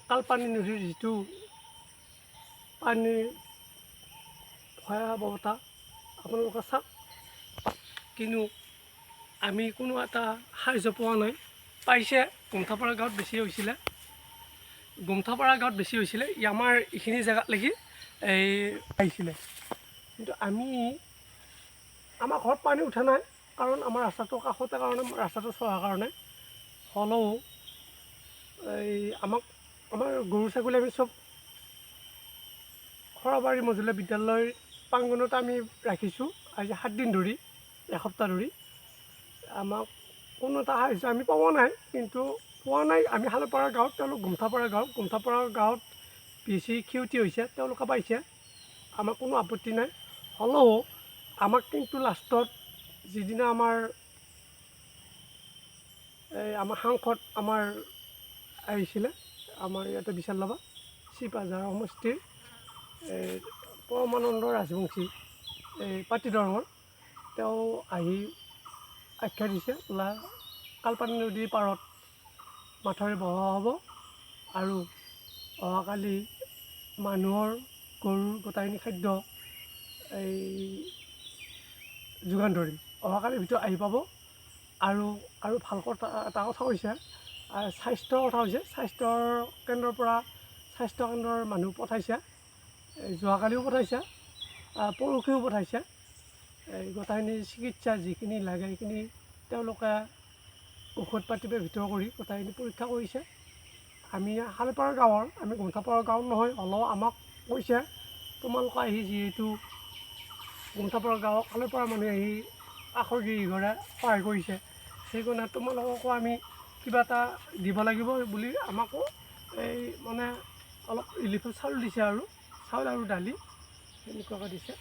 কালপানী নদীৰ যিটো পানীৰ ভয়াৱহতা আপোনালোকে চাওক, কিন্তু আমি কোনো এটা সাহাৰ্য পোৱা নাই। পাইছে গুমঠাপাৰা গাঁৱত বেছি হৈছিলে, গুমঠাপাৰা গাঁৱত বেছি হৈছিলে, আমাৰ এইখিনি জেগাত লাগি আহিছিলে। কিন্তু আমাৰ ঘৰত পানী উঠা নাই, কাৰণ আমাৰ ৰাস্তাটোৰ কাষতে কাৰণে ৰাস্তাটো চোৱাৰ কাৰণে। হ'লেও আমাৰ গৰু ছাগলী আমি চব সৰাবাৰী মজিলা বিদ্যালয়ৰ প্ৰাংগণত আমি ৰাখিছোঁ আজি 7 দিন ধৰি, এসপ্তাহ ধৰি। আমাক কোনো এটা সাহাৰ্য আমি পোৱা নাই, কিন্তু পোৱা নাই আমি শালপাৰা গাঁৱত, তেওঁলোক গুমঠাপাৰা গাঁৱত বেছি ক্ষতি হৈছে, তেওঁলোকে পাইছে, আমাৰ কোনো আপত্তি নাই। হ'লেও আমাক কিন্তু লাষ্টত যিদিনা আমাৰ সাংসদ আহিছিলে, আমাৰ ইয়াতে বিশাল লাভা চিপাঝাৰ সমষ্টিৰ পৰমানন্দ ৰাজবংশী পাটিদৰঙৰ, তেওঁ আহি আখ্যা দিছে, বোলা কালপানী নদীৰ পাৰত মাথাউৰি বহোৱা হ'ব আৰু অহাকালি মানুহৰ গৰুৰ গোটাইখিনি খাদ্য যোগান ধৰিম, অহাকালিৰ ভিতৰত আহি পাব। আৰু ভাল কথা এটা কথা কৈছে, স্বাস্থ্যৰ কথা হৈছে, স্বাস্থ্যৰ কেন্দ্ৰৰ পৰা স্বাস্থ্য কেন্দ্ৰৰ মানুহ পঠাইছে, যোৱাকালিও পঠাইছে, পৰহিও পঠাইছে। গোটাইখিনি চিকিৎসা যিখিনি লাগে সেইখিনি তেওঁলোকে ঔষধ পাতি ভিতৰ কৰি গোটাইখিনি পৰীক্ষা কৰিছে। আমি শালপাৰা গাঁৱৰ, আমি গুমঠাপাৰা গাঁৱৰ নহয়, হ'লেও আমাক কৈছে তোমালোকে আহি যিহেতু গুমঠাপাৰা গাঁৱৰ শালপাৰা মানুহে আহি কাষৰ গিৰিঘৰে সহায় কৰিছে, সেইকাৰণে তোমালোককো আমি কিবা এটা দিব লাগিব বুলি আমাকো মানে অলপ ৰিলিফৰ চাউল দিছে, আৰু চাউল আৰু দালি এনেকুৱাকৈ দিছে।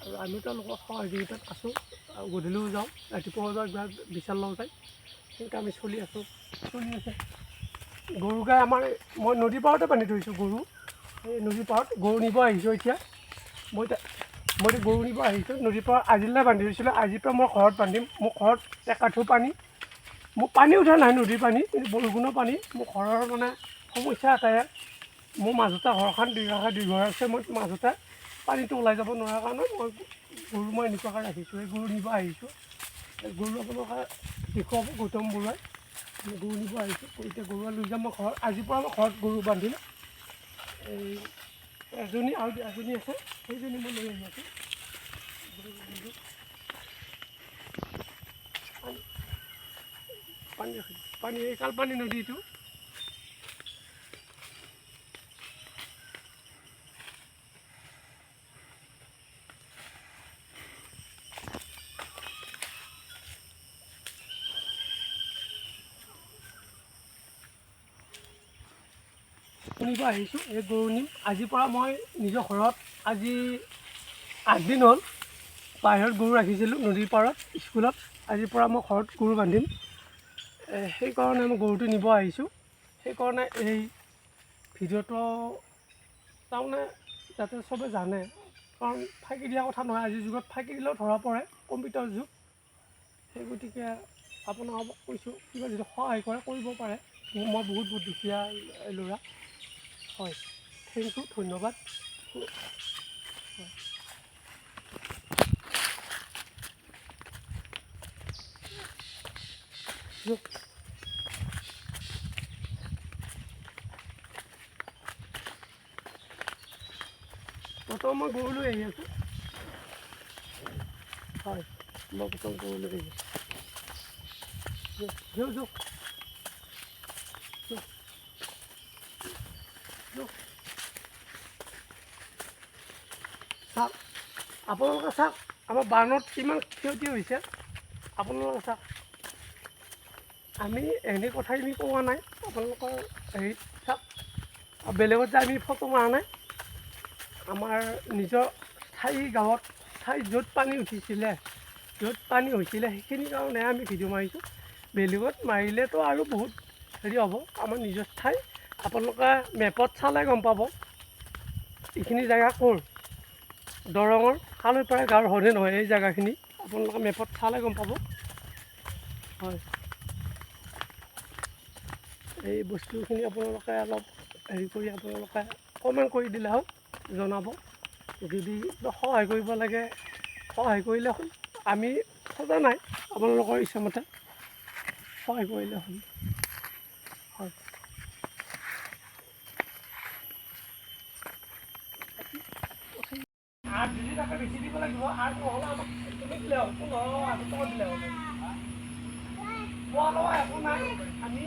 আৰু আমি তেওঁলোকৰ সহযোগিতাত আছোঁ, আৰু গধূলিও যাওঁ, ৰাতিপুৱাও যাওঁ, বিশাল লওঁ যায়, তেনেকৈ আমি চলি আছে। গৰু গাই মই নদীৰ পাৰতে বান্ধি থৈছোঁ গৰু, এই নদীৰ পাৰত গৰু নিব আহিছোঁ। এতিয়া মই গৰু নিব আহিছোঁ নদীৰ পাৰত, আজিলৈ বান্ধি থৈছিলোঁ, আজিৰ পৰা মই ঘৰত বান্ধিম। মোৰ ঘৰত টেকাঠু পানী, মোৰ পানী উঠা নাই নদীৰ পানী, কিন্তু বৰষুণৰ পানী। মোৰ ঘৰৰ মানে সমস্যা এটাই, মোৰ মাজতে ঘৰখন দুই ঘৰ আছে, মই মাজতে পানীটো ওলাই যাব নোৱাৰাৰ কাৰণে মই এনেকুৱাকৈ ৰাখিছোঁ। এই গৰু নিব আহিছোঁ, গৰু আপোনালোকে দেখুৱাব, গৌতম বৰুৱাই গৰু নিব আহিছোঁ। এতিয়া গৰু লৈ যাম মই ঘৰত, আজিৰ পৰা মই ঘৰত গৰু বান্ধিম। এজনী আৰু এজনী আছে, সেইজনী মই লৈ আহি আছোঁ। পানী এই কালপানী নদীটো নিব আহিছোঁ। এই গৰু নিম আজিৰ পৰা। মই নিজৰ ঘৰত আজি 8 দিন হ'ল বাহিৰত গৰু ৰাখিছিলোঁ নদীৰ পাৰত, স্কুলত। আজিৰ পৰা মই ঘৰত গৰু বান্ধিম, সেইকাৰণে মই গৰুটো নিব আহিছোঁ। সেইকাৰণে এই ভিডিঅ'টো তাৰমানে যাতে চবে জানে, কাৰণ ফাঁকি দিয়া কথা নহয়, আজিৰ যুগত ফাঁকি দিলেও ধৰা পৰে, কম্পিউটাৰ যুগ। সেই গতিকে আপোনালোকক কৈছোঁ, কিবা যদি সহায় কৰে কৰিব পাৰে। মই বহুত দুখীয়া ল'ৰা, হয়, থেংক ইউ, ধন্যবাদ। প্ৰথম মই গৰু লৈ আহি আছোঁ, হয়, মই প্ৰথম গৰু লৈ আহি আছোঁ। চাওক, আপোনালোকে চাওক আমাৰ বানত কিমান ক্ষতি হৈছে, আপোনালোকে চাওক। আমি এনে কথাখিনি কোৱা নাই, আপোনালোকৰ হেৰিত চাওক, বেলেগত যে আমি ফটো মৰা নাই, আমাৰ নিজৰ ঠাই গাঁৱত, য'ত পানী উঠিছিলে, য'ত পানী হৈছিলে, সেইখিনি কাৰণে আমি ভিডিঅ' মাৰিছোঁ। বেলেগত মাৰিলেতো আৰু বহুত হেৰি হ'ব। আমাৰ নিজৰ ঠাই, আপোনালোকে মেপত চালে গম পাব এইখিনি জেগা ক'ৰ, দৰঙৰ শালপাৰা গাঁৱৰ হয়নে নহয়। এই জেগাখিনি আপোনালোকে মেপত চালে গম পাব, হয়। এই বস্তুখিনি আপোনালোকে অলপ হেৰি কৰি আপোনালোকে কমেণ্ট কৰি দিলে হ'ল, জনাব। যদি সহায় কৰিব লাগে সহায় কৰিলে হ'ল, আমি সজা নাই, আপোনালোকৰ ইচ্ছামতে সহায় কৰিলে হ'ল। হয়। আর যদি টাকা বেশি দিব লাগিব আর নহ'লে আমাক তুমি দিলে হ'ল, 15,000 টকা দিলে হ'ল। খোৱা লোৱা একো নাই, আমি